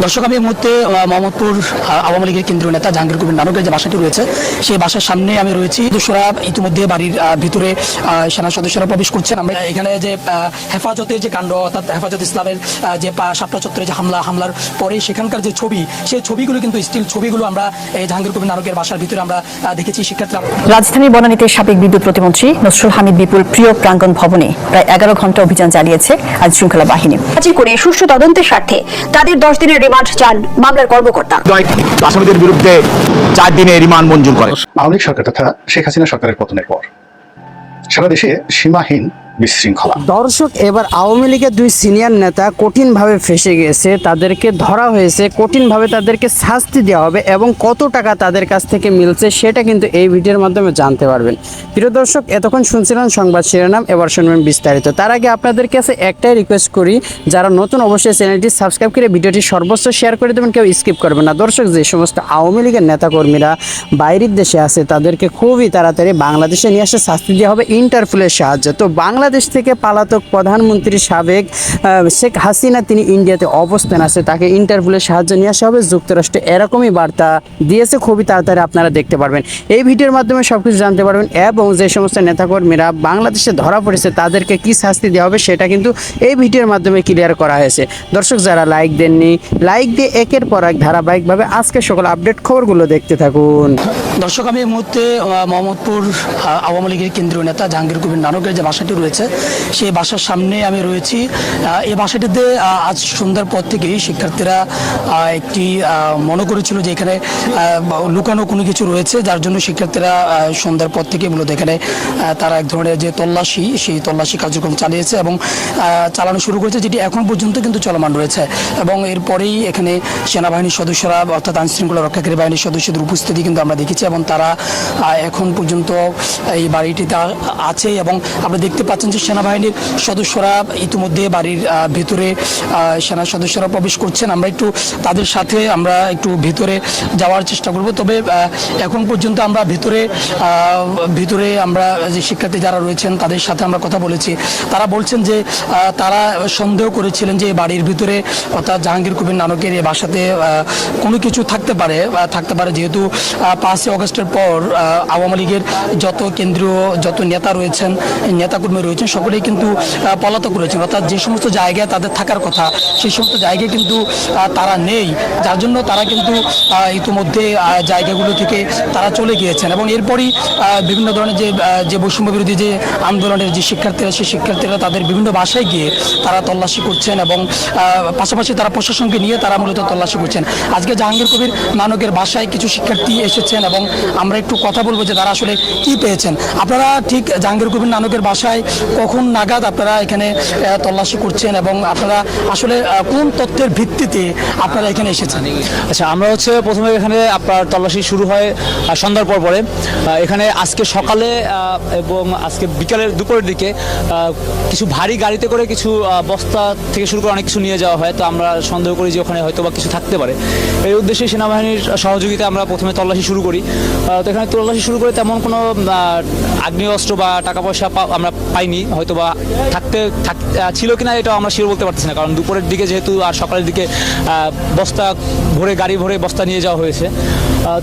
দর্শক, আমি এই মুহূর্তে মোহাম্মদপুর আওয়ামী লীগের কেন্দ্রীয় নেতা জাহাঙ্গীর কবির নানকের যে বাসাটি রয়েছে সেই বাসার সামনে আমি রয়েছি। সদস্যরা ইতিমধ্যে বাড়ির ভিতরে সেনা সদস্যরা প্রবেশ করছেন। আমরা এখানে যে হেফাজতের যে কাণ্ড, অর্থাৎ হেফাজত ইসলামের যে শাপলা চত্বরে যে হামলার পরে সেখানকার যে ছবি, সেই ছবিগুলো কিন্তু স্টিল ছবিগুলো আমরা এই জাহাঙ্গীর কবির নানকের বাসার ভিতরে আমরা দেখেছি। শিক্ষার্থীরা রাজধানীর বনানীতে সাবেক বিদ্যুৎ প্রতিমন্ত্রী নসরুল হামিদ বিপুল প্রিয় প্রাঙ্গণ ভবনে প্রায় 11 ঘন্টা অভিযান চালিয়েছে আইন শৃঙ্খলা বাহিনী। করে সুষ্ঠু তদন্তের স্বার্থে তাদের 10 দিনের রিমান্ড চান মামলার কর্মকর্তা। আসামিদের বিরুদ্ধে 4 দিনের রিমান্ড মঞ্জুর করে। আওয়ামী লীগ সরকার তথা শেখ হাসিনা সরকারের পতনের পর সারা দেশে সীমাহীন বিশৃঙ্খলা। দর্শক, এবার আওয়ামী লীগের 2 সিনিয়র নেতা কঠিনভাবে ফেঁসে গেছে। তাদেরকে ধরা হয়েছে, কঠিনভাবে তাদেরকে শাস্তি দেওয়া হবে এবং কত টাকা তাদের কাছ থেকে মিলছে সেটা কিন্তু এই ভিডিওর মাধ্যমে জানতে পারবেন। প্রিয় দর্শক, এতক্ষণ শুনছিলেন সংবাদ শিরোনাম, এবার শুনবেন বিস্তারিত। তার আগে আপনাদের কাছে একটাই রিকোয়েস্ট করি, যারা নতুন অবশ্যই চ্যানেলটি সাবস্ক্রাইব করে ভিডিওটি সর্বোচ্চ শেয়ার করে দেবেন, কেউ স্কিপ করবেন না। দর্শক, যে সমস্ত আওয়ামী লীগের নেতাকর্মীরা বাইরের দেশে আছে তাদেরকে খুবই তাড়াতাড়ি বাংলাদেশে নিয়ে আসে শাস্তি দেওয়া হবে ইন্টারপোলের সাহায্যে। তো বাংলাদেশ থেকে পালাতক প্রধানমন্ত্রী সাবেক শেখ হাসিনা তিনি ইন্ডিয়াতে অবস্থান আছে, তাকে ইন্টারপোলের সাহায্য নিয়ে আসা হবে। যুক্তরাষ্ট্র এরকমই বার্তা দিয়েছে, খুবই তাড়াতাড়ি আপনারা দেখতে পারবেন। এই ভিডিওর মাধ্যমে সবকিছু জানতে পারবেন এবং যে সমস্ত নেতাকর্মীরা বাংলাদেশে ধরা পড়েছে তাদেরকে কি শাস্তি দেওয়া হবে সেটা কিন্তু এই ভিডিওর মাধ্যমে ক্লিয়ার করা হয়েছে। দর্শক, যারা লাইক দেননি, লাইক দিয়ে একের পর এক ধারাবাহিকভাবে আজকে সকল আপডেট খবরগুলো দেখতে থাকুন। দর্শক, আমি এই মুহূর্তে মোহাম্মদপুর আওয়ামী লীগের কেন্দ্রীয় নেতা জাহাঙ্গীর কবির নানকের যে বাসাটি রয়েছে সেই বাসার সামনে আমি রয়েছি। এই বাসাটিতে আজ সন্ধ্যার পর থেকেই শিক্ষার্থীরা একটি মনে করেছিল যে এখানে লুকানো কোনো কিছু রয়েছে, যার জন্য শিক্ষার্থীরা সন্ধ্যার পর থেকে মূলত এখানে তারা এক ধরনের যে তল্লাশি, সেই তল্লাশি কার্যক্রম চালিয়েছে এবং চালানো শুরু করেছে, যেটি এখন পর্যন্ত কিন্তু চলমান রয়েছে। এবং এরপরেই এখানে সেনাবাহিনীর সদস্যরা অর্থাৎ আইনশৃঙ্খলা রক্ষাকারী বাহিনীর সদস্যদের উপস্থিতি কিন্তু আমরা দেখেছি এবং তারা এখন পর্যন্ত এই বাড়িটিতে আছে এবং আমরা দেখতে পাচ্ছেন যে সেনাবাহিনীর সদস্যরা ইতিমধ্যে বাড়ির ভিতরে সেনা সদস্যরা প্রবেশ করছেন। আমরা একটু তাদের সাথে আমরা একটু ভিতরে যাওয়ার চেষ্টা করব। তবে এখন পর্যন্ত আমরা ভিতরে আমরা যে শিক্ষার্থী যারা রয়েছেন তাদের সাথে আমরা কথা বলেছি। তারা বলছেন যে তারা সন্দেহ করেছিলেন যে বাড়ির ভিতরে অর্থাৎ জাহাঙ্গীর কবির নানকের এই বাসাতে কোনো কিছু থাকতে পারে যেহেতু 5 আগস্টের পর আওয়ামী লীগের যত কেন্দ্রীয় যত নেতা রয়েছেন, নেতাকর্মী রয়েছেন, সকলেই কিন্তু পলাতক রয়েছেন। অর্থাৎ যে সমস্ত জায়গায় তাদের থাকার কথা সেই সমস্ত জায়গায় কিন্তু তারা নেই, যার জন্য তারা কিন্তু ইতিমধ্যে জায়গাগুলো থেকে তারা চলে গিয়েছেন। এবং এরপরই বিভিন্ন ধরনের যে বৈষম্য বিরোধী যে আন্দোলনের যে শিক্ষার্থীরা, সেই শিক্ষার্থীরা তাদের বিভিন্ন বাসায় গিয়ে তারা তল্লাশি করছেন এবং পাশাপাশি তারা প্রশাসনকে নিয়ে তারা মূলত তল্লাশি করছেন। আজকে জাহাঙ্গীর কবির নানকের বাসায় কিছু শিক্ষার্থী এসেছেন এবং আমরা একটু কথা বলবো যে তারা আসলে কি পেয়েছেন। আপনারা ঠিক জাহাঙ্গীর কবির নানকের বাসায় কখন নাগাদ আপনারা এখানে তল্লাশি করছেন এবং আপনারা আসলে কোন তথ্যের ভিত্তিতে আপনারা এখানে এসেছেন? আচ্ছা, আমরা প্রথমে এখানে আপনার তল্লাশি শুরু হয় সন্ধ্যার পরে। এখানে আজকে সকালে এবং আজকে বিকালের দুপুরের দিকে কিছু ভারী গাড়িতে করে কিছু বস্তা থেকে শুরু করে অনেক কিছু নিয়ে যাওয়া হয়। তো আমরা সন্দেহ করি যে ওখানে হয়তো বা কিছু থাকতে পারে। এই উদ্দেশ্যে সেনাবাহিনীর সহযোগিতায় আমরা প্রথমে তল্লাশি শুরু করি। তো এখানে তল্লাশি শুরু করে তেমন কোনো আগ্নেয়াস্ত্র বা টাকা পয়সা আমরা পাইনি। হয়তো বা ছিল কিনা এটাও আমরা শিওর বলতে পারছি না, কারণ দুপুরের দিকে যেহেতু আর সকালের দিকে বস্তা ভরে গাড়ি ভরে বস্তা নিয়ে যাওয়া হয়েছে।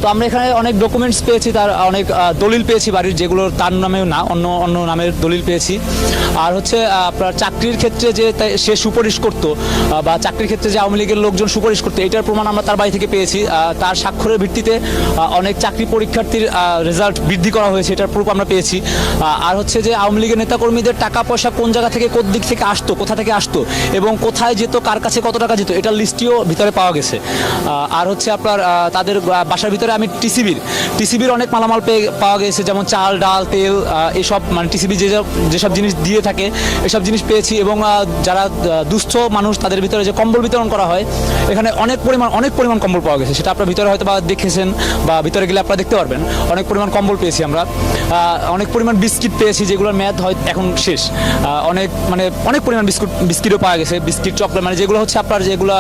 তো আমরা এখানে অনেক ডকুমেন্টস পেয়েছি, তার অনেক দলিল পেয়েছি বাড়ির, যেগুলোর তার নামেও না অন্য নামের দলিল পেয়েছি। আর আপনার চাকরির ক্ষেত্রে যে সে সুপারিশ করতো বা চাকরির ক্ষেত্রে যে আওয়ামী লীগের লোকজন সুপারিশ করতো, এটার প্রমাণ আমরা তার বাড়ি থেকে পেয়েছি। তার স্বাক্ষরের ভিত্তিতে অনেক চাকরি পরীক্ষার্থীর রেজাল্ট বৃদ্ধি করা হয়েছে, এটার প্রুফ আমরা পেয়েছি। আর যে আওয়ামী লীগের নেতাকর্মীদের টাকা পয়সা কোন জায়গা থেকে কোন দিক থেকে আসতো, কোথা থেকে আসতো এবং কোথায় যেত, কার কাছে কত টাকা যেত, এটার লিস্টিও ভিতরে পাওয়া গেছে। আর আপনার তাদের বাসার ভিতরে আমি টিসিবির অনেক মালামাল পাওয়া গেছে, যেমন চাল, ডাল, তেল, এসব মানে টিসিবি যেসব জিনিস দিয়ে থাকে এসব জিনিস পেয়েছি। এবং যারা দুস্থ মানুষ তাদের ভিতরে যে কম্বল বিতরণ করা হয়, এখানে অনেক পরিমাণ কম্বল পাওয়া গেছে। সেটা আপনার ভিতরে হয়তো বা দেখেছেন বা ভিতরে গেলে আপনারা দেখতে পারবেন। অনেক পরিমাণ কম্বল পেয়েছি আমরা, অনেক পরিমাণ বিস্কিট পেয়েছি, যেগুলোর মেয়াদ হয় এখন এখন শেষ। অনেক পরিমাণ বিস্কিটও পাওয়া গেছে, বিস্কিট, চকলেট, মানে যেগুলো হচ্ছে আপনার যেগুলো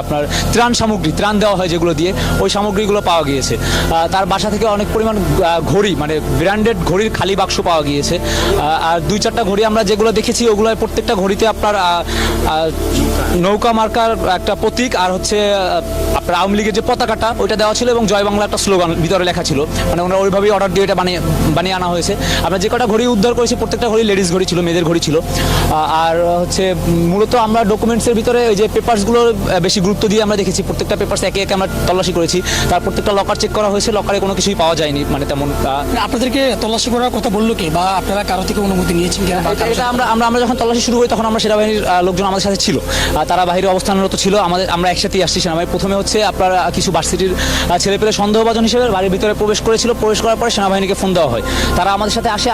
আপনার ত্রাণ সামগ্রী, ত্রাণ দেওয়া হয় যেগুলো দিয়ে, ওই সামগ্রীগুলো পাওয়া গিয়েছে। তার বাসা থেকে অনেক পরিমাণ ঘড়ি, মানে ব্র্যান্ডেড ঘড়ির খালি বাক্স পাওয়া গিয়েছে। আর 2-4টা ঘড়ি আমরা যেগুলো দেখেছি, ওগুলো প্রত্যেকটা ঘড়িতে আপনার নৌকা মার্কার একটা প্রতীক, আর হচ্ছে আপনার আওয়ামী লীগের যে পতাকাটা ওইটা দেওয়া ছিল, এবং জয় বাংলা একটা স্লোগান ভিতরে লেখা ছিল। মানে ওনারা ওইভাবেই অর্ডার দিয়ে এটা বানিয়ে আনা হয়েছে। আমরা যে কটা ঘড়ি উদ্ধার করেছি প্রত্যেকটা ঘড়ি লেডিস ঘড়ি ছিল, মেয়েদের ঘড়ি ছিল। আর হচ্ছে মূলত আমরা ডকুমেন্টসের ভিতরে ওই যে পেপারসগুলো বেশি গুরুত্ব দিয়ে আমরা দেখেছি। প্রত্যেকটা পেপারস একে একে আমরা তল্লাশি করেছি। তার প্রত্যেকটা লকার চেক করা হয়েছে, লকারে কোনো কিছুই পাওয়া যায়নি, মানে তেমন। আপনাদেরকে তল্লাশি করার কথা বললো কি, বা আপনারা কারো থেকে অনুমতি নিয়েছেন কিনা? এটা আমরা যখন তল্লাশি শুরু করি তখন আমরা সেনাবাহিনীর লোকজন আমাদের সাথে ছিল, তারা বাইরে অবস্থানরত ছিল। আমরা একসাথেই আসছি সেনাবাহিনী। প্রথমে হচ্ছে আপনার কিছু ভার্সিটির ছেলেপেলে সন্দেহভাজন হিসেবে বাড়ির ভিতরে প্রবেশ করার পরে সেনাবাহিনীকে ফোন দেওয়া হয়। তারা আমাদের সাথে আসে,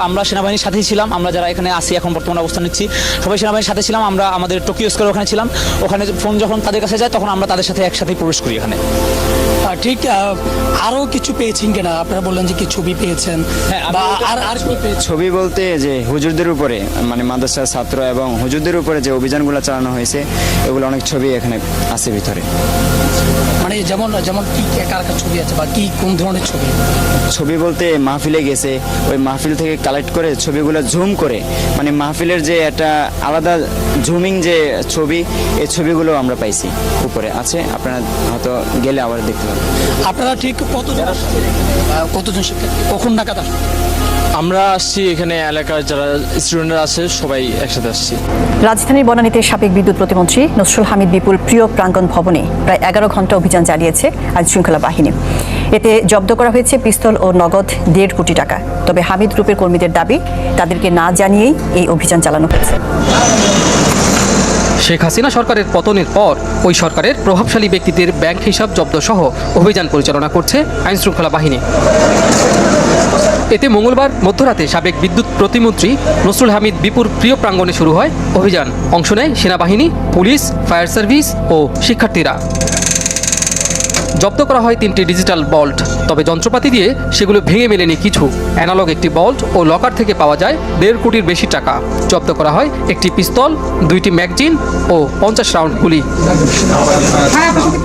আমরা সেনাবাহিনীর সাথেই ছিলাম। আমরা যারা এখানে আসি, এখন বর্তমানে অবস্থান নিচ্ছি, সবাই সেনাবাহিনীর সাথে ছিলাম। আমরা আমাদের টোকিও স্কোয়ার ওখানে ছিলাম। ওখানে ফোন যখন তাদের কাছে যায়, তখন আমরা তাদের সাথে একসাথেই প্রবেশ করি এখানে। ঠিক। আরও কিছু পেয়েছেন কিনা? আপনারা বললেন যে কি ছবি পেয়েছেন, বা আর কি পেয়েছেন? ছবি বলতে যে হুজুরদের উপরে, মানে মাদ্রাসার ছাত্র এবং হুজুরদের উপরে যে অভিযানগুলো চালানো হয়েছে, এগুলো অনেক ছবি এখানে আছে ভিতরে। মানে যেমন কি কার ছবি আছে, বা কি কোন ধরনের ছবি? ছবি বলতে মাহফিলে গেছে, ওই মাহফিল থেকে কালেক্ট করে ছবিগুলো জুম করে, মানে মাহফিলের যে একটা আলাদা জুমিং যে ছবি, এই ছবিগুলো আমরা পাইছি, উপরে আছে। আপনারা হয়তো গেলে আবার দেখতে পাবেন। আপনারা ঠিক কতজন শিক্ষার্থী কখন নাগাদ আসবেন? আমরা আসছি এখানে, এলাকার যারা স্টুডেন্টরা আছে সবাই একসাথে আসছি। রাজধানীর বনানীতে সাবেক বিদ্যুৎ প্রতিমন্ত্রী নসরুল হামিদ বিপুল প্রিয় প্রাঙ্গণ ভবনে প্রায় 11 ঘন্টা অভিযান চালিয়েছে আইন শৃঙ্খলা বাহিনী। এতে জব্দ করা হয়েছে পিস্তল ও নগদ 1.5 কোটি টাকা। তবে হামিদ গ্রুপের কর্মীদের দাবি, তাদেরকে না জানিয়েই এই অভিযান চালানো হয়েছে। শেখ হাসিনা সরকারের পতনের পর ওই সরকারের প্রভাবশালী ব্যক্তিদের ব্যাংক হিসাব জব্দ সহ অভিযান পরিচালনা করছে আইন শৃঙ্খলা বাহিনী। এতে মঙ্গলবার মধ্যরাতে সাবেক বিদ্যুৎ প্রতিমন্ত্রী নসরুল হামিদ বিপুর প্রিয় প্রাঙ্গণে শুরু হয় অভিযান। অংশ নেয় সেনাবাহিনী, পুলিশ, ফায়ার সার্ভিস ও শিক্ষার্থীরা। জব্দ করা হয় 3টি ডিজিটাল বল্ট। তবে যন্ত্রপাতি দিয়ে সেগুলো ভেঙে মেলেনি কিছু। অ্যানালগ একটি বল্ট ও লকার থেকে পাওয়া যায় 1.5 কোটির বেশি টাকা। জব্দ করা হয় একটি পিস্তল, 2টি ম্যাগজিন ও 50 রাউন্ড গুলি।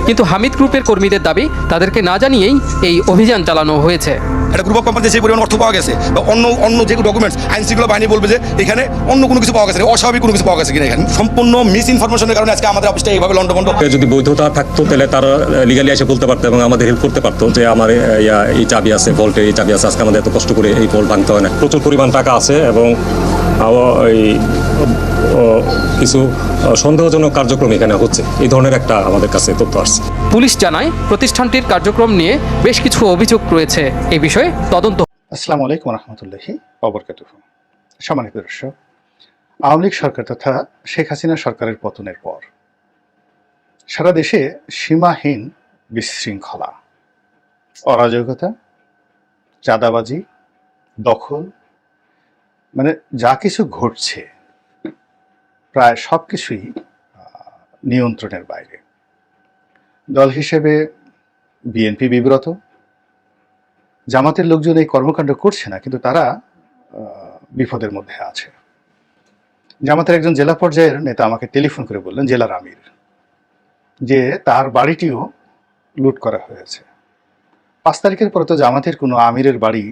কিন্তু হামিদ গ্রুপের কর্মীদের দাবি, তাদেরকে না জানিয়েই এই অভিযান চালানো হয়েছে। একটা গ্রুপ অফ কোম্পানিতে যে পরিমাণ অর্থ পাওয়া গেছে, বা অন্য যে ডকুমেন্টস, আইন শৃঙ্খলা বাহিনী বলবে যে এখানে অন্য কোনো কিছু পাওয়া গেছে, অস্বাভাবিক কোনো কিছু পাওয়া গেছে কিনা। এখানে সম্পূর্ণ মিস ইনফরমেশনের কারণে আজকে আমাদের অফিসটা এইভাবে লন্ডভন্ড। যদি বৈধতা থাকতো তাহলে তারা লিগালি এসে বলতে পারতো এবং আমাদের হেল্প করতে পারতো যে আমার এই চাবি আছে, ভল্টের এই চাবি আছে, আজকে আমাদের এত কষ্ট করে এই ভল্ট ভাঙতে হয় না। প্রচুর পরিমাণ টাকা আছে এবং কিছু সন্দেহজনক কার্যক্রম এখানে হচ্ছে, এই ধরনের একটা আমাদের কাছে তথ্য আসছে। পুলিশ জানায় প্রতিষ্ঠানটির কার্যক্রম নিয়ে বেশ কিছু অভিযোগ রয়েছে। এই বিষয়ে তদন্ত। আসসালামু আলাইকুম রহমতুল্লাহি ওয়াবারাকাতুহু। সম্মানিত দর্শক, আওয়ামী লীগ সরকার তথা শেখ হাসিনা সরকারের পতনের পর সারা দেশে সীমাহীন বিশৃঙ্খলা, অরাজকতা, চাঁদাবাজি, দখল, মানে যা কিছু ঘটছে প্রায় সব কিছুই নিয়ন্ত্রণের বাইরে। দল হিসেবে বিএনপি বিব্রত। জামাতের লোকজন এই কর্মকাণ্ড করছে না, কিন্তু তারা বিপদের মধ্যে আছে। জামাতের একজন জেলা পর্যায়ের নেতা আমাকে টেলিফোন করে বললেন, জেলার আমির, যে তার বাড়িটিও লুট করা হয়েছে। 5 তারিখের পরে তো জামাতের কোনো আমিরের বাড়ি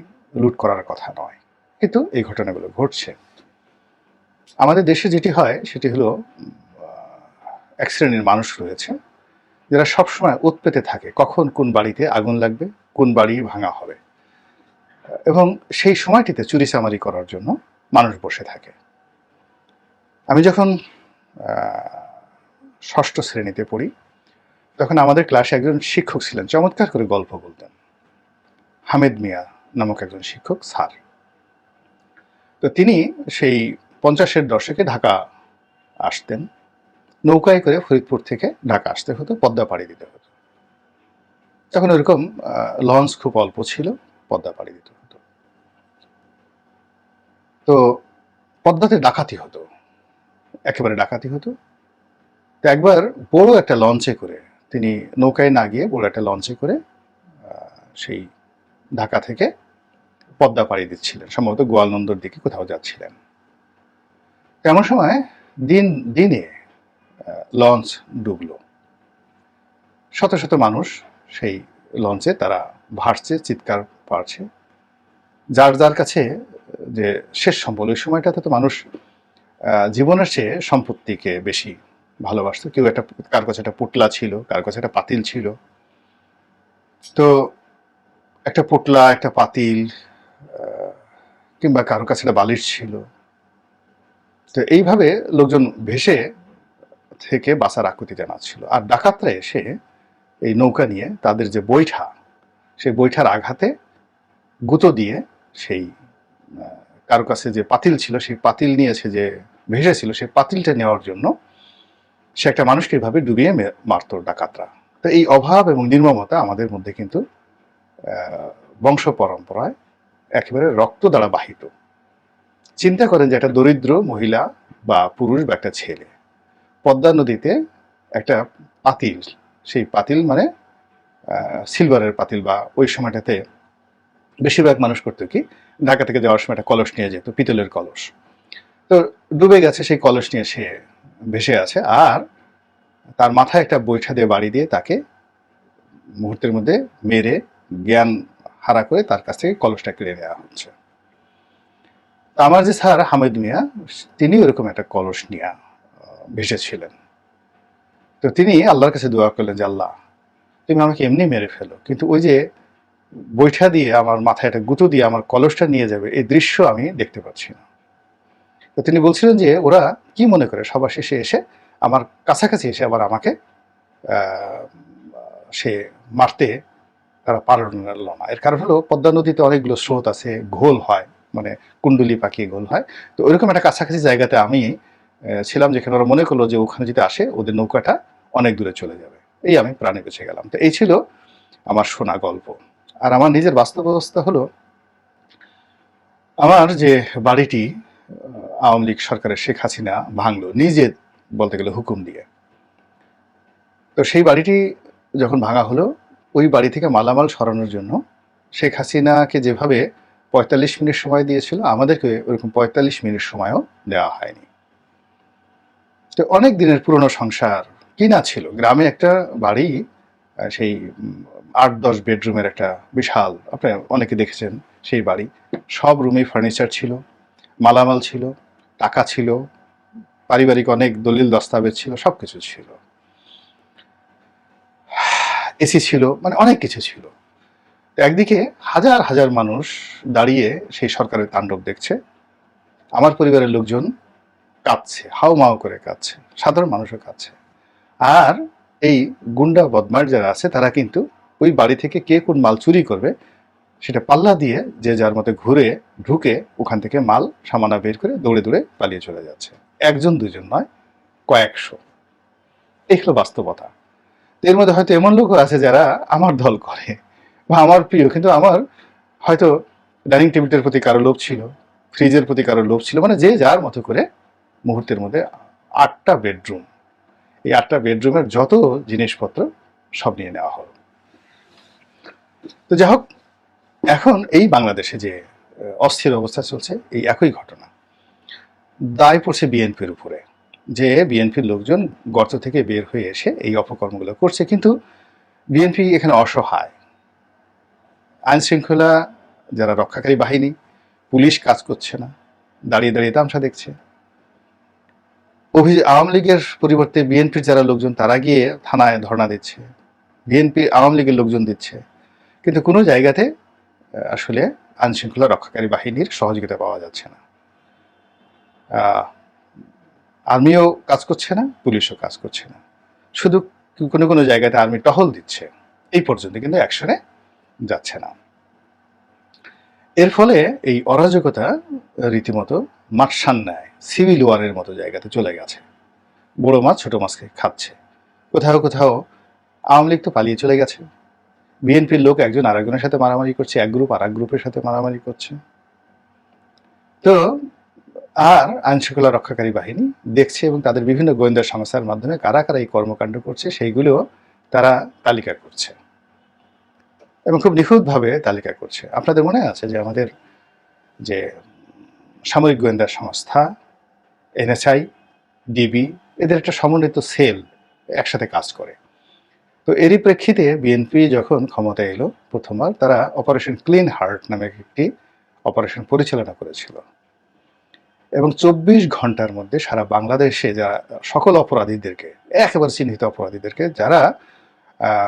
লুট করার কথা নয়, কিন্তু এই ঘটনাগুলো ঘটছে। আমাদের দেশে যেটি হয় সেটি হলো, এক শ্রেণীর মানুষ রয়েছে যারা সবসময় উৎপেতে থাকে, কখন কোন বাড়িতে আগুন লাগবে, কোন বাড়ি ভাঙা হবে, এবং সেই সময়টিতে চুরিচামারি করার জন্য মানুষ বসে থাকে। আমি যখন 6ষ্ঠ শ্রেণীতে পড়ি, তখন আমাদের ক্লাসে একজন শিক্ষক ছিলেন, চমৎকার করে গল্প বলতেন। হামিদ মিয়া নামক একজন শিক্ষক স্যার। তো তিনি সেই 50-এর দশকে ঢাকা আসতেন। নৌকায় করে ফরিদপুর থেকে ঢাকা আসতে হতো, পদ্মা পাড়ি দিতে হতো। তখন ওরকম লঞ্চ খুব অল্প ছিল, পদ্মা পাড়ি দিতে হতো। তো পদ্মাতে ডাকাতি হতো, একেবারে ডাকাতি হতো। তো একবার বড় একটা লঞ্চে করে, তিনি নৌকায় না গিয়ে বড় একটা লঞ্চে করে সেই ঢাকা থেকে পদ্মা পাড়ি দিচ্ছিলেন, সম্ভবত গোয়ালনন্দর দিকে কোথাও যাচ্ছিলেন। তেমন সময় দিনে লঞ্চ ডুবলো। শত শত মানুষ সেই লঞ্চে তারা ভাসছে, চিৎকার পারছে। যার যার কাছে যে শেষ সম্বল, ওই সময়টাতে তো মানুষ জীবনের চেয়ে সম্পত্তিকে বেশি ভালোবাসতো। কেউ কার কাছে একটা পুটলা ছিল, কার কাছে একটা পাতিল ছিল। তো একটা পুটলা, একটা পাতিল, কিংবা কারোর কাছে একটা বালিশ ছিল। তো এইভাবে লোকজন ভেসে থেকে বাঁচার আকুতি জানাচ্ছিল। আর ডাকাতরা এসে এই নৌকা নিয়ে তাদের যে বৈঠা, সেই বৈঠার আঘাতে গুঁতো দিয়ে সেই কারো কাছে যে পাতিল ছিল, সেই পাতিল নিয়েছে যে ভেসেছিল, সেই পাতিলটা নেওয়ার জন্য সে একটা মানুষকে এভাবে ডুবিয়ে মারত ডাকাতরা। তো এই অভাব এবং নির্মমতা আমাদের মধ্যে কিন্তু বংশ পরম্পরায় একেবারে রক্ত দ্বারা বাহিত। চিন্তা করেন যে একটা দরিদ্র মহিলা বা পুরুষ বা একটা ছেলে পদ্মা নদীতে একটা পাতিল, সেই পাতিল মানে সিলভারের পাতিল, বা ওই সময়টাতে বেশিরভাগ মানুষ করতো কি, ঢাকা থেকে যাওয়ার সময় একটা কলস নিয়ে যেত, পিতলের কলস। তো ডুবে গেছে, সেই কলস নিয়ে সে ভেসে আছে, আর তার মাথায় একটা বৈঠা দিয়ে বাড়ি দিয়ে তাকে মুহূর্তের মধ্যে মেরে জ্ঞান হারা করে তার কাছ থেকে কলসটা কেড়ে নেওয়া হচ্ছে। আমার যে স্যার হামিদ মিয়া, তিনি ওরকম একটা কলস নিয়ে ভেসেছিলেন। তো তিনি আল্লাহর কাছে দোয়া করলেন যে আল্লাহ, তুমি আমাকে এমনি মেরে ফেলো, কিন্তু ওই যে বৈঠা দিয়ে আমার মাথায় একটা গুঁতো দিয়ে আমার কলসটা নিয়ে যাবে, এই দৃশ্য আমি দেখতে পাচ্ছি না। তো তিনি বলছিলেন যে ওরা কি মনে করে সবার শেষে এসে আমার কাছাকাছি এসে আবার আমাকে সে মারতে তারা পারল না। এর কারণ হলো পদ্মা নদীতে অনেকগুলো স্রোত আছে, ঘোল হয়, মানে কুণ্ডলি পাকিয়ে ঘোল হয়। তো ওইরকম একটা কাছাকাছি জায়গাতে আমি ছিলাম, যেখানে ওরা মনে করলো যে ওখানে যদি আসে ওদের নৌকাটা অনেক দূরে চলে যাবে। এই আমি প্রাণে বেঁচে গেলাম। তো এই ছিল আমার শোনা গল্প। আর আমার নিজের বাস্তব অবস্থা হলো, আমার যে বাড়িটি আওয়ামী লীগ সরকারের শেখ হাসিনা ভাঙলো নিজে, বলতে গেলে হুকুম দিয়ে, তো সেই বাড়িটি যখন ভাঙা হলো, ওই বাড়ি থেকে মালামাল সরানোর জন্য শেখ হাসিনাকে যেভাবে ৪৫ মিনিট সময় দিয়েছিল, আমাদেরকে ওরকম ৪৫ মিনিট সময়ও দেওয়া হয়নি। তো অনেক দিনের পুরনো সংসার কিনা ছিল, গ্রামে একটা বাড়ি, সেই ৮-১০ বেডরুমের একটা বিশাল, আপনি অনেকে দেখেছেন সেই বাড়ি। সব রুমে ফার্নিচার ছিল, মালামাল ছিল, টাকা ছিল, পারিবারিক অনেক দলিল দস্তাবেজ ছিল, সব কিছু ছিল, এসি ছিল, মানে অনেক কিছু ছিল। একদিকে হাজার হাজার মানুষ দাঁড়িয়ে সেই সরকারের তাণ্ডব দেখছে, আমার পরিবারের লোকজন কাঁদছে, হাউমাউ করে কাঁদছে, সাধারণ মানুষও কাঁদছে। আর এই গুন্ডা বদমাশ যারা আছে তারা কিন্তু ওই বাড়ি থেকে কে কোন মাল চুরি করবে সেটা পাল্লা দিয়ে যে যার মতো ঘুরে ঢুকে ওখান থেকে মাল সামানা বের করে দৌড়ে দৌড়ে পালিয়ে চলে যাচ্ছে। একজন দুজন নয়, কয়েকশো। এই হলো বাস্তবতা। এর মধ্যে হয়তো এমন লোকও আছে যারা আমার দল করে বা আমার প্রিয়, কিন্তু আমার হয়তো ডাইনিং টেবিলের প্রতি কারো লোভ ছিল, ফ্রিজের প্রতি কারো লোভ ছিল, মানে যে যার মতো করে মুহূর্তের মধ্যে ৮টা বেডরুম, এই ৮টা বেডরুমের যত জিনিসপত্র সব নিয়ে নেওয়া হলো। তো যাই হোক, এখন এই বাংলাদেশে যে অস্থির অবস্থা চলছে, এই একই ঘটনা দায় পড়ছে বিএনপির উপরে, যে বিএনপির লোকজন গর্ত থেকে বের হয়ে এসে এই অপকর্মগুলো করছে। কিন্তু বিএনপি এখানে অসহায়। আইন শৃঙ্খলা যারা রক্ষাকারী বাহিনী, পুলিশ কাজ করছে না, দাঁড়িয়ে দাঁড়িয়ে তামাশা দেখছে। আওয়ামী লীগের পরিবর্তে বিএনপির যারা লোকজন তারা গিয়ে থানায় ধর্ণা দিচ্ছে, বিএনপি আওয়ামী লীগের লোকজন দিচ্ছে, কিন্তু কোনো জায়গাতে আসলে আইন শৃঙ্খলা রক্ষাকারী বাহিনীর সহযোগিতা পাওয়া যাচ্ছে না। আর্মিও কাজ করছে না, পুলিশও কাজ করছে না, শুধু কোনো কোনো জায়গাতে আর্মি টহল দিচ্ছে, এই পর্যন্ত কিন্তু অ্যাকশনে যাচ্ছে না। এর ফলে এই অরাজকতা রীতিমতো মাঠসান নেয়, সিভিল ওয়ারের মতো জায়গাতে চলে গেছে। বড় মাছ ছোট মাছকে খাচ্ছে। কোথাও কোথাও আওয়ামী লীগ তো পালিয়ে চলে গেছে, বিএনপির লোক একজন আরেকজনের সাথে মারামারি করছে, এক গ্রুপ আর এক গ্রুপের সাথে মারামারি করছে। তো আর আইন শৃঙ্খলা রক্ষাকারী বাহিনী দেখছে এবং তাদের বিভিন্ন গোয়েন্দা সংস্থার মাধ্যমে কারা কারা এই কর্মকাণ্ড করছে সেইগুলো তারা তালিকা করছে। এবং খুব নিখুঁতভাবে তালিকা করছে। আপনাদের মনে আছে যে আমাদের যে সামরিক গোয়েন্দা সংস্থা এনএসআই, ডিবি, এদের একটা সমন্বিত সেল একসাথে কাজ করে। তো এরই প্রেক্ষিতে বিএনপি যখন ক্ষমতায় এলো প্রথমবার, তারা অপারেশন ক্লিন হার্ট নামে একটি অপারেশন পরিচালনা করেছিল এবং 24 ঘন্টার মধ্যে সারা বাংলাদেশে যারা সকল অপরাধীদেরকে, একেবারে চিহ্নিত অপরাধীদেরকে, যারা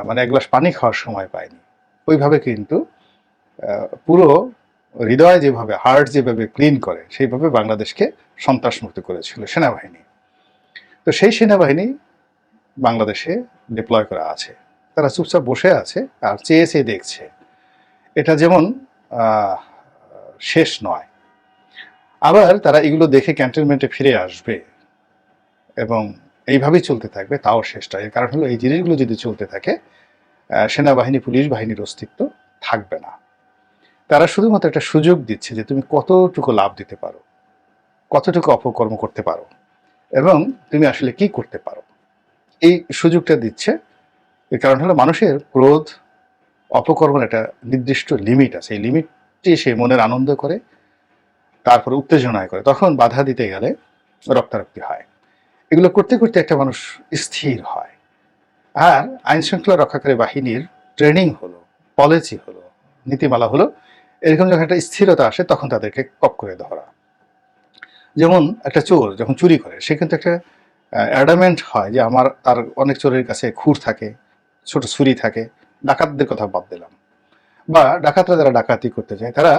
মানে এক গ্লাস পানি খাওয়ার সময় পায়নি, ওইভাবে কিন্তু পুরো হৃদয় যেভাবে, হার্ট যেভাবে ক্লিন করে, সেইভাবে বাংলাদেশকে সন্ত্রাসমুক্ত করেছিল সেনাবাহিনী। তো সেই সেনাবাহিনী বাংলাদেশে ডিপ্লয় করা আছে, তারা চুপচাপ বসে আছে আর চেয়ে চেয়ে দেখছে। এটা যেমন শেষ নয়, আবার তারা এগুলো দেখে ক্যান্টনমেন্টে ফিরে আসবে এবং এইভাবেই চলতে থাকবে, তাও শেষ নয়। এর কারণ হলো এই জিনিসগুলো যদি চলতে থাকে, সেনাবাহিনী, পুলিশ বাহিনীর অস্তিত্ব থাকবে না। তারা শুধুমাত্র একটা সুযোগ দিচ্ছে যে তুমি কতটুকু লাভ দিতে পারো, কতটুকু অপকর্ম করতে পারো এবং তুমি আসলে কি করতে পারো, এই সুযোগটা দিচ্ছে। এর কারণ হলো মানুষের ক্রোধ, অপকর্মের একটা নির্দিষ্ট লিমিট আছে, এই লিমিটটি সে মনের আনন্দ করে, তারপরে উত্তেজনায় করে, তখন বাধা দিতে গেলে রক্তারক্তি হয়। এগুলো করতে করতে একটা মানুষ স্থির হয়। আর আইন শৃঙ্খলা রক্ষাকারী বাহিনীর ট্রেনিং হলো, পলিসি হলো, নীতিমালা হলো, এরকম যখন একটা স্থিরতা আসে তখন তাদেরকে কক করে ধরা। যেমন একটা চোর যখন চুরি করে, সে কিন্তু একটা অ্যাডামেন্ট হয় যে তার অনেক চোরের কাছে খুর থাকে, ছোট ছুরি থাকে, ডাকাতদের কথা বাদ দিলাম, বা ডাকাতরা যারা ডাকাতি করতে যায়, তারা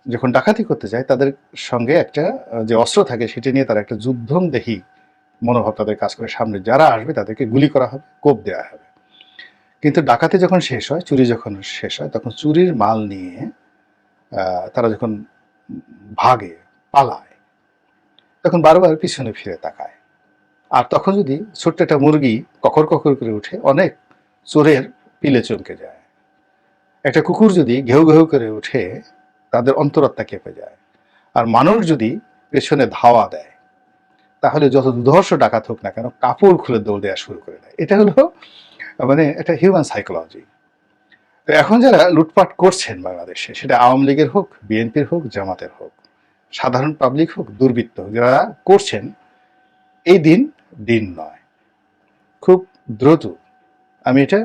যখন ডাকাতি করতে যায় তাদের সঙ্গে একটা যে অস্ত্র থাকে সেটি নিয়ে তারা একটা যুদ্ধংদেহী মনোভাব তাদের কাজ করে। সামনে যারা আসবে তাদেরকে গুলি করা হবে, কোপ দেওয়া হবে। কিন্তু ডাকাতি যখন শেষ হয়, চুরি যখন শেষ হয়, তখন চুরির মাল নিয়ে তারা যখন ভাগে, পালায়, তখন বারবার পিছনে ফিরে তাকায়। আর তখন যদি ছোট্ট একটা মুরগি ককর ককর করে উঠে, অনেক চোরের পিলে চমকে যায়। একটা কুকুর যদি ঘেউ ঘেউ করে উঠে, তাদের অন্তরাত্মা কেঁপে যায়। আর মানুষ যদি পেছনে ধাওয়া দেয়, তাহলে যত দুর্ধর্ষ ডাকাত হোক না কেন, কাপড় খুলে দৌড় দেওয়া শুরু করে দেয়। এটা হলো মানে একটা হিউম্যান সাইকোলজি। তো এখন যারা লুটপাট করছেন বাংলাদেশে, সেটা আওয়ামী লীগের হোক, বিএনপির হোক, জামাতের হোক, সাধারণ পাবলিক হোক, দুর্বৃত্ত যারা করছেন, এই দিন নয়, খুব দ্রুত, আমি এটা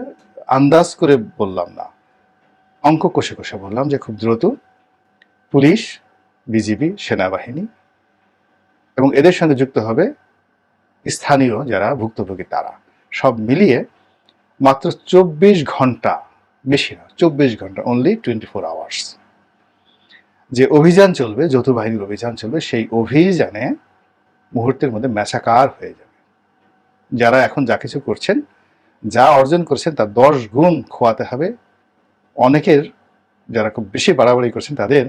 আন্দাজ করে বললাম না, অঙ্ক কষে কষে বললাম যে খুব দ্রুত পুলিশ, বিজিবি, সেনাবাহিনী এবং এদের সঙ্গে যুক্ত হবে স্থানীয় যারা ভুক্তভোগী, তারা সব মিলিয়ে মাত্র 24 ঘন্টা, বেশি না, 24 ঘন্টা, অনলি 24 আওয়ার্স যে অভিযান চলবে, যৌথ বাহিনীর অভিযান চলবে, সেই অভিযানে মুহূর্তের মধ্যে ম্যাচাকার হয়ে যাবে। যারা এখন যা কিছু করছেন, যা অর্জন করছেন, তার 10 গুণ খোয়াতে হবে। অনেকের যারা খুব বেশি বাড়াবাড়ি করছেন তাদের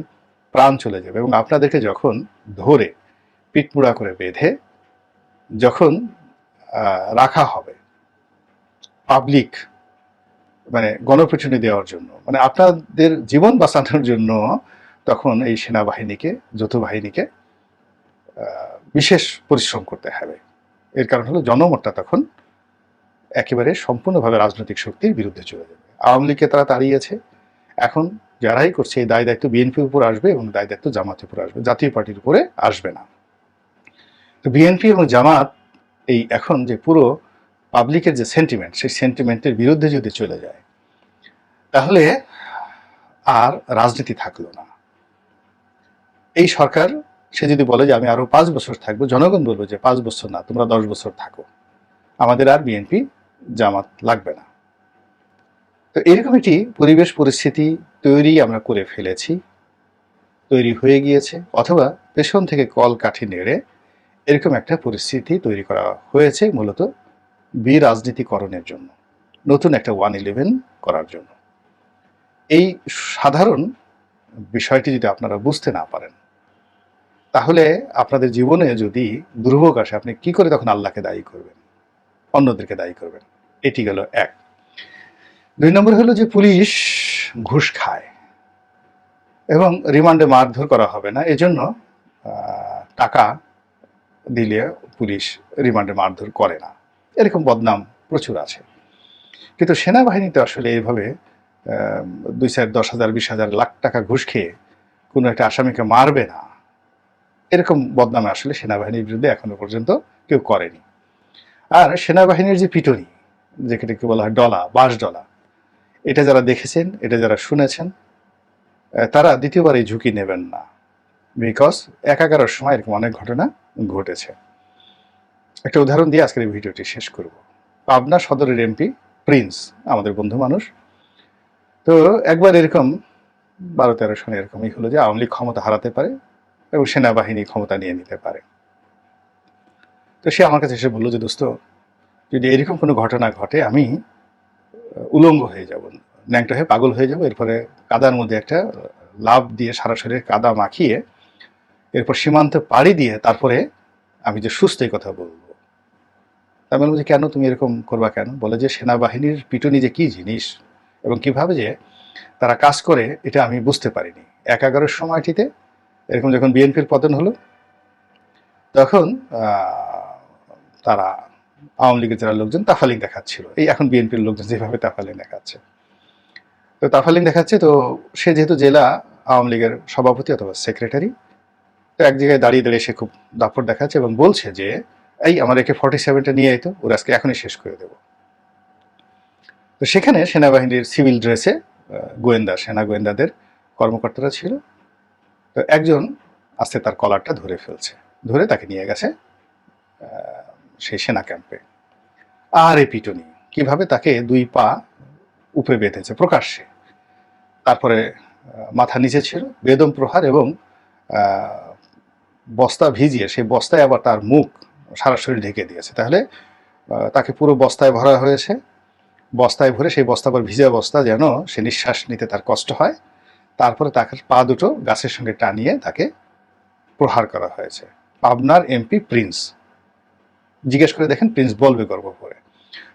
প্রাণ চলে যাবে। এবং আপনাদেরকে যখন ধরে পিটমুড়া করে বেঁধে যখন রাখা হবে পাবলিক, মানে গণপিটুনি দেওয়ার জন্য, মানে আপনাদের জীবন বাঁচানোর জন্য, তখন এই সেনাবাহিনীকে, যৌথ বাহিনীকে বিশেষ পরিশ্রম করতে হবে। এর কারণ হলো জনমতটা তখন একেবারে সম্পূর্ণভাবে রাজনৈতিক শক্তির বিরুদ্ধে চলে যাবে। আওয়ামী লীগকে তারা তাড়িয়েছে, এখন যারাই করছে এই দায় দায়িত্ব বিএনপির উপর আসবে এবং দায় দায়িত্ব জামাতের উপর আসবে, জাতীয় পার্টির উপরে আসবে না। তো বিএনপি এবং জামাত এই এখন যে পুরো পাবলিকের যে সেন্টিমেন্ট, সেই সেন্টিমেন্টের বিরুদ্ধে যদি চলে যায়, তাহলে আর রাজনীতি থাকলো না। এই সরকার, সে যদি বলে যে আমি আরো 5 বছর থাকবো, জনগণ বলবে যে 5 বছর না, তোমরা 10 বছর থাকো, আমাদের আর বিএনপি জামাত লাগবে না। তো এরকম একটি পরিবেশ পরিস্থিতি তৈরি আমরা করে ফেলেছি, তৈরি হয়ে গিয়েছে, অথবা পেছন থেকে কল কাঠি নেড়ে এরকম একটা পরিস্থিতি তৈরি করা হয়েছে মূলত বিরাজনীতিকরণের জন্য, নতুন একটা 111 করার জন্য। এই সাধারণ বিষয়টি যদি আপনারা বুঝতে না পারেন, তাহলে আপনাদের জীবনে যদি দুর্ভোগ আসে, আপনি কি করে তখন আল্লাহকে দায়ী করবেন, অন্যদেরকে দায়ী করবেন? এটি গেল এক। 2 নম্বর হলো যে পুলিশ ঘুষ খায় এবং রিমান্ডে মারধর করা হবে না, এজন্য টাকা দিলে পুলিশ রিমান্ডে মারধর করে না, এরকম বদনাম প্রচুর আছে। কিন্তু সেনাবাহিনীতে আসলে এইভাবে 2-4 10,000 20,000 লাখ টাকা ঘুষ খেয়ে কোনো একটা আসামিকে মারবে না, এরকম বদনাম আসলে সেনাবাহিনীর বিরুদ্ধে এখনো পর্যন্ত কেউ করেনি। আর সেনাবাহিনীর যে পিটুনি, যেটাকে বলা হয় ডলা, বাঁশ ডলা, এটা যারা দেখেছেন, এটা যারা শুনেছেন, তারা দ্বিতীয়বার এই ঝুঁকি নেবেন না। বিকজ 11-11 সময় এরকম অনেক ঘটনা ঘটেছে। একটা উদাহরণ দিয়ে আজকের এই ভিডিওটি শেষ করব। পাবনা সদরের এমপি প্রিন্স আমাদের বন্ধু মানুষ। তো একবার এরকম 12-13 সনে এরকমই হলো যে আওয়ামী লীগ ক্ষমতা হারাতে পারে এবং সেনাবাহিনী ক্ষমতা নিয়ে নিতে পারে। তো সে আমার কাছে এসে বললো যে দোস্ত, যদি এরকম কোনো ঘটনা ঘটে আমি উলঙ্গ হয়ে যাব, ন্যাংটা হয়ে পাগল হয়ে যাব, এরপরে কাদার মধ্যে একটা লাভ দিয়ে সারা শরীরে কাদা মাখিয়ে এরপর সীমান্ত পাড়ি দিয়ে তারপরে আমি যে সুস্থ এই কথা বলবো। আমি বললাম যে কেন তুমি এরকম করবা কেন? বলে যে সেনাবাহিনীর পিটুনি যে কি জিনিস এবং কিভাবে যে তারা কাজ করে এটা আমি বুঝতে পারিনি। 11-11 সময়টিতে এরকম যখন বিএনপির পতন হলো তখন তারা আওয়ামী লীগের যারা লোকজন তাফালিং দেখাচ্ছিল, এই এখন বিএনপির লোকজন যেভাবে তাফালিং দেখাচ্ছে, তো তাফালিং দেখাচ্ছে। তো সে যেহেতু জেলা আওয়ামী লীগের সভাপতি অথবা সেক্রেটারি, তো এক জায়গায় দাঁড়িয়ে দাঁড়িয়ে সে খুব দাপট দেখাচ্ছে এবং বলছে যে এই আমার AK-47টা নিয়ে আইতো, ওরা আজকে এখনই শেষ করে দেব। তো সেখানে সেনাবাহিনীর সিভিল ড্রেসে সেনা গোয়েন্দাদের কর্মকর্তারা ছিল। তো একজন আস্তে তার কলারটা ধরে ফেলছে, ধরে তাকে নিয়ে গেছে সেই সেনা ক্যাম্পে। আর এই পিটুনি কিভাবে তাকে 2 পা উপরে বেঁধেছে প্রকাশ্যে, তারপরে মাথা নিচে ছিল, বেদম প্রহার এবং বস্তা ভিজিয়ে সেই বস্তায় আবার তার মুখ সারা শরীর ঢেকে দিয়েছে। তাহলে তাকে পুরো বস্তায় ভরা হয়েছে, বস্তায় ভরে সেই বস্তা আবার ভিজা বস্তা, যেন সে নিঃশ্বাস নিতে তার কষ্ট হয়। তারপরে তাকে পা দুটো গাছের সঙ্গে টানিয়ে তাকে প্রহার করা হয়েছে। পাবনার এমপি প্রিন্স, জিজ্ঞেস করে দেখেন প্রিন্স বলবে গর্ব করে।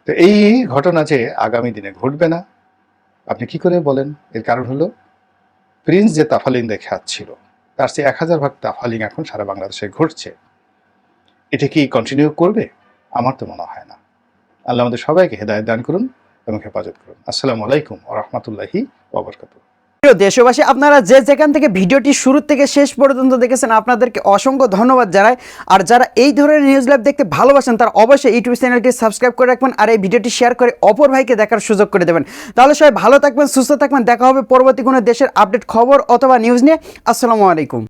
তো এই ঘটনা যে আগামী দিনে ঘটবে না আপনি কি করে বলেন? এর কারণ হলো প্রিন্স যে তাফালিং দেখাচ্ছিল তার চেয়ে 1000 ভাগ তাফালিং এখন সারা বাংলাদেশে ঘটছে। এটা কি কন্টিনিউ করবে? আমার তো মনে হয় না। আল্লাহ আমাদের সবাইকে হেদায়েত দান করুন এবং হেফাজত করুন। আসসালামু আলাইকুম ওয়া রাহমাতুল্লাহি ওয়া বারাকাতুহু। প্রিয় দেশবাসী, আপনারা যে যেখান থেকে ভিডিওটি শুরু থেকে শেষ পর্যন্ত দেখেছেন আপনাদেরকে অসংখ্য ধন্যবাদ জানাই। আর যারা এই ধরনের নিউজ লাইভ দেখতে ভালোবাসেন তারা অবশ্যই ইউটিউব চ্যানেলটি সাবস্ক্রাইব করে রাখবেন আর এই ভিডিওটি শেয়ার করে অপর ভাইকে দেখার সুযোগ করে দেবেন। তাহলে সবাই ভালো থাকবেন, সুস্থ থাকবেন। দেখা হবে পরবর্তী কোনো দেশের আপডেট খবর অথবা নিউজ নিয়ে। আসসালামু আলাইকুম।